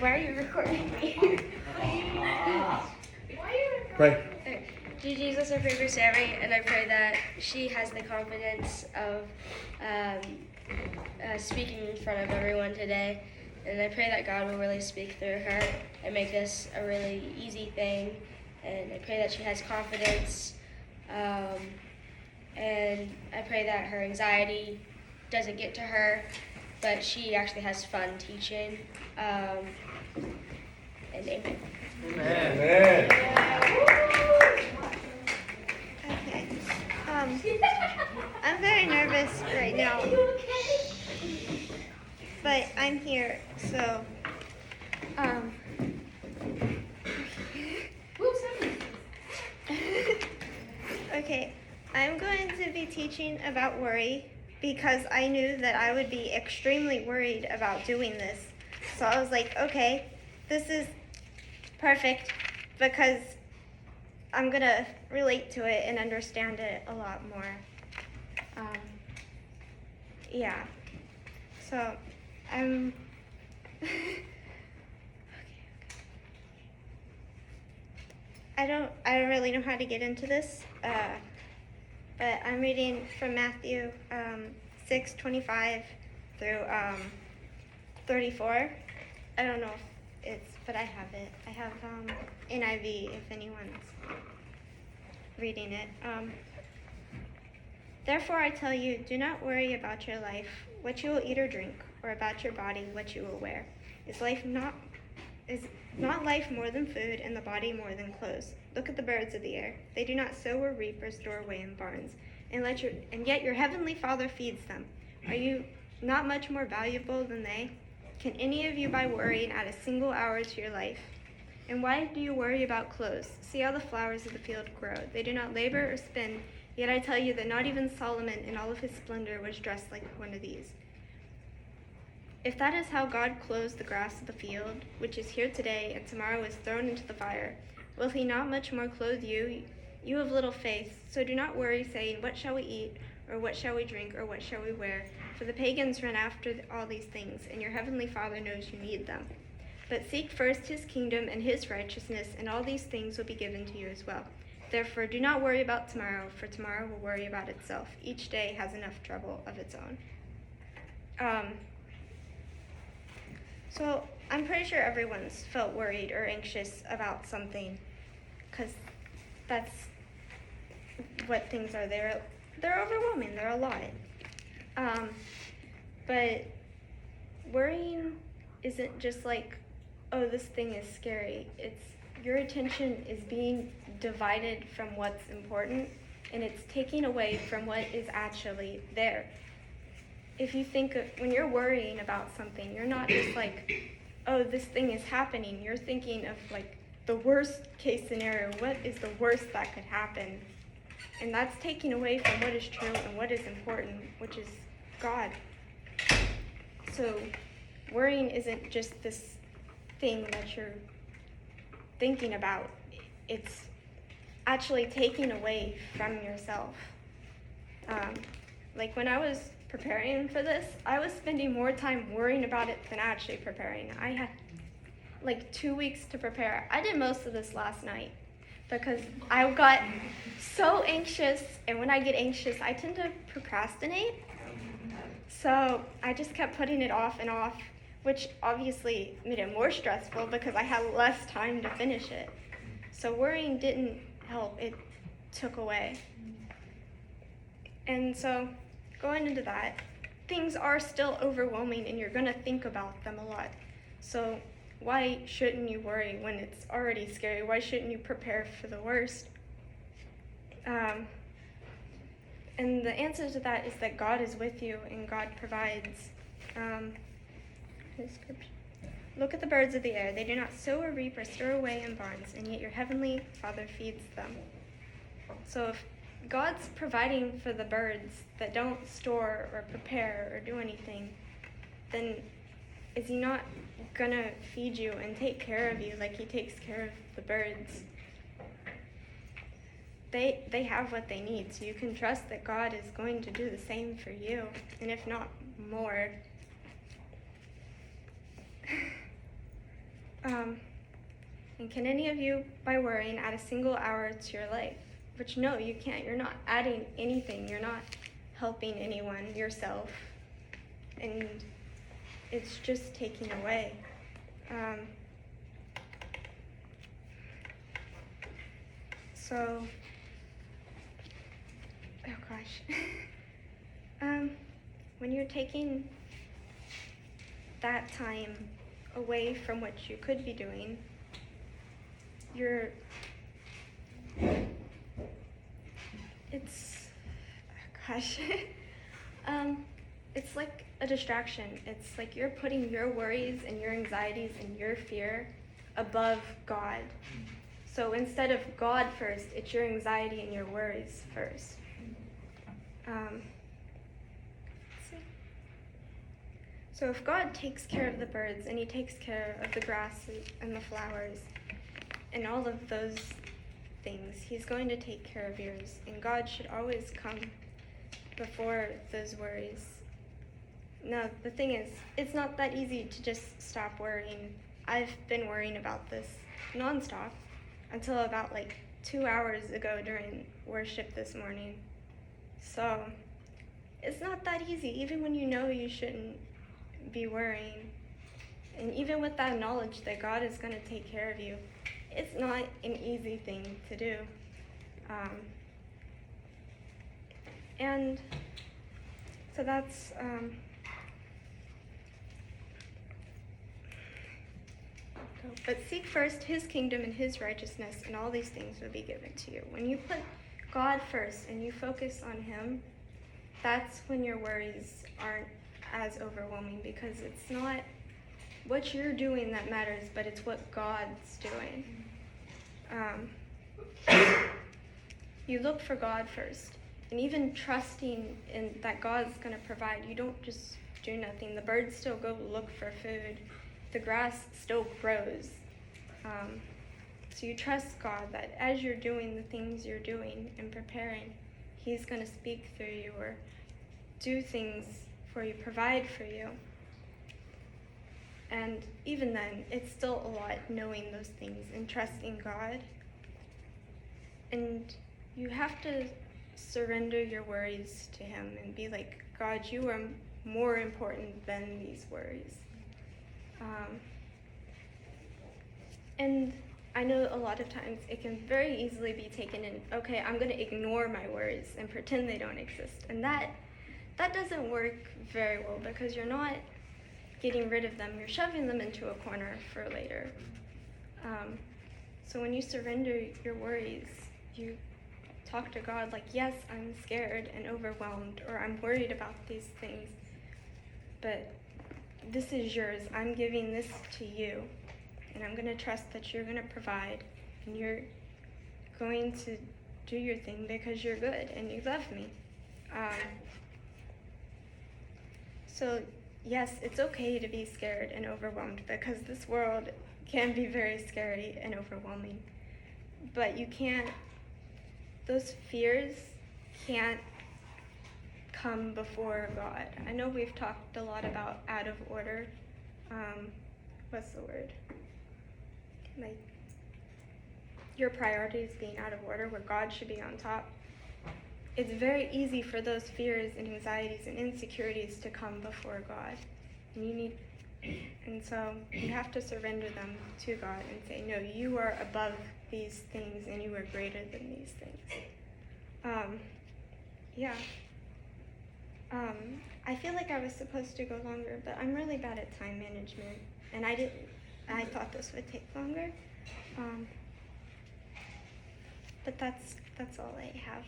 Why are you recording me? Pray. Dear Jesus, I pray for Sammie, and I pray that she has the confidence of speaking in front of everyone today. And I pray that God will really speak through her and make this a really easy thing. And I pray that she has confidence. And I pray that her anxiety doesn't get to her, but she actually has fun teaching. And amen. Amen. Okay. I'm very nervous right now, but I'm here, so, okay, I'm going to be teaching about worry because I knew that I would be extremely worried about doing this. So I was like, okay, this is perfect because I'm going to relate to it and understand it a lot more. Yeah. So I'm... I don't really know how to get into this, but I'm reading from Matthew 6:25 through 34. I don't know if it's, but I have it. I have NIV if anyone's reading it. Therefore I tell you, do not worry about your life, what you will eat or drink, or about your body, what you will wear. Is not life more than food, and the body more than clothes? Look at the birds of the air. They do not sow or reap or store away in barns, and yet your heavenly Father feeds them. Are you not much more valuable than they? Can any of you, by worrying, add a single hour to your life? And why do you worry about clothes? See how the flowers of the field grow. They do not labor or spin, yet I tell you that not even Solomon in all of his splendor was dressed like one of these. If that is how God clothes the grass of the field, which is here today and tomorrow is thrown into the fire, will he not much more clothe you, you of little faith? So do not worry, saying, what shall we eat, or what shall we drink, or what shall we wear? For the pagans run after all these things, and your heavenly Father knows you need them. But seek first his kingdom and his righteousness, and all these things will be given to you as well. Therefore, do not worry about tomorrow, for tomorrow will worry about itself. Each day has enough trouble of its own. So I'm pretty sure everyone's felt worried or anxious about something, because that's what things are. They're overwhelming. They're a lot. But worrying isn't just like, oh, this thing is scary. It's your attention is being divided from what's important, and it's taking away from what is actually there. If you think of, when you're worrying about something, you're not just like, oh, this thing is happening. You're thinking of like the worst case scenario. What is the worst that could happen? And that's taking away from what is true and what is important, which is God. So worrying isn't just this thing that you're thinking about. It's actually taking away from yourself. Like when I was preparing for this, I was spending more time worrying about it than actually preparing. I had like 2 weeks to prepare. I did most of this last night because I got so anxious, and when I get anxious, I tend to procrastinate. So I just kept putting it off and off, which obviously made it more stressful because I had less time to finish it. So worrying didn't help, it took away. And so going into that, things are still overwhelming and you're going to think about them a lot. So why shouldn't you worry when it's already scary? Why shouldn't you prepare for the worst? And the answer to that is that God is with you and God provides. Look at the birds of the air. They do not sow or reap or store away in barns, and yet your heavenly Father feeds them. So if God's providing for the birds that don't store or prepare or do anything, then is he not going to feed you and take care of you like he takes care of the birds? They have what they need, so you can trust that God is going to do the same for you, and if not more. And can any of you, by worrying, add a single hour to your life? Which, no, you can't. You're not adding anything. You're not helping anyone, yourself. And it's just taking away. So, oh gosh. When you're taking that time away from what you could be doing, it's like a distraction. It's like you're putting your worries and your anxieties and your fear above God. So instead of God first, it's your anxiety and your worries first. So if God takes care of the birds and he takes care of the grass and the flowers and all of those things, he's going to take care of yours. And God should always come before those worries. Now, the thing is, it's not that easy to just stop worrying. I've been worrying about this nonstop until about 2 hours ago during worship this morning. So it's not that easy, even when you know you shouldn't be worrying. And even with that knowledge that God is going to take care of you, it's not an easy thing to do. And so that's but seek first his kingdom and his righteousness, and all these things will be given to you. When you put God first and you focus on him, that's when your worries aren't as overwhelming, because it's not what you're doing that matters, but it's what God's doing. You look for God first, and even trusting in that God's going to provide. You don't just do nothing. The birds still go look for food. The grass still grows. So you trust God that as you're doing the things you're doing and preparing, he's going to speak through you or do things for you, provide for you. And even then, it's still a lot knowing those things and trusting God. And you have to surrender your worries to him and be like, God, you are more important than these worries. And I know a lot of times it can very easily be taken in, okay, I'm going to ignore my worries and pretend they don't exist. And that doesn't work very well, because you're not getting rid of them. You're shoving them into a corner for later. So when you surrender your worries, you talk to God like, yes, I'm scared and overwhelmed, or I'm worried about these things, but this is yours. I'm giving this to you, and I'm going to trust that you're going to provide, and you're going to do your thing because you're good and you love me. So yes, it's okay to be scared and overwhelmed, because this world can be very scary and overwhelming. But those fears can't come before God. I know we've talked a lot about out of order. What's the word? Your priorities being out of order, where God should be on top. It's very easy for those fears and anxieties and insecurities to come before God. And so you have to surrender them to God and say, no, you are above these things and you are greater than these things. I feel like I was supposed to go longer, but I'm really bad at time management, and I thought this would take longer. But that's all I have.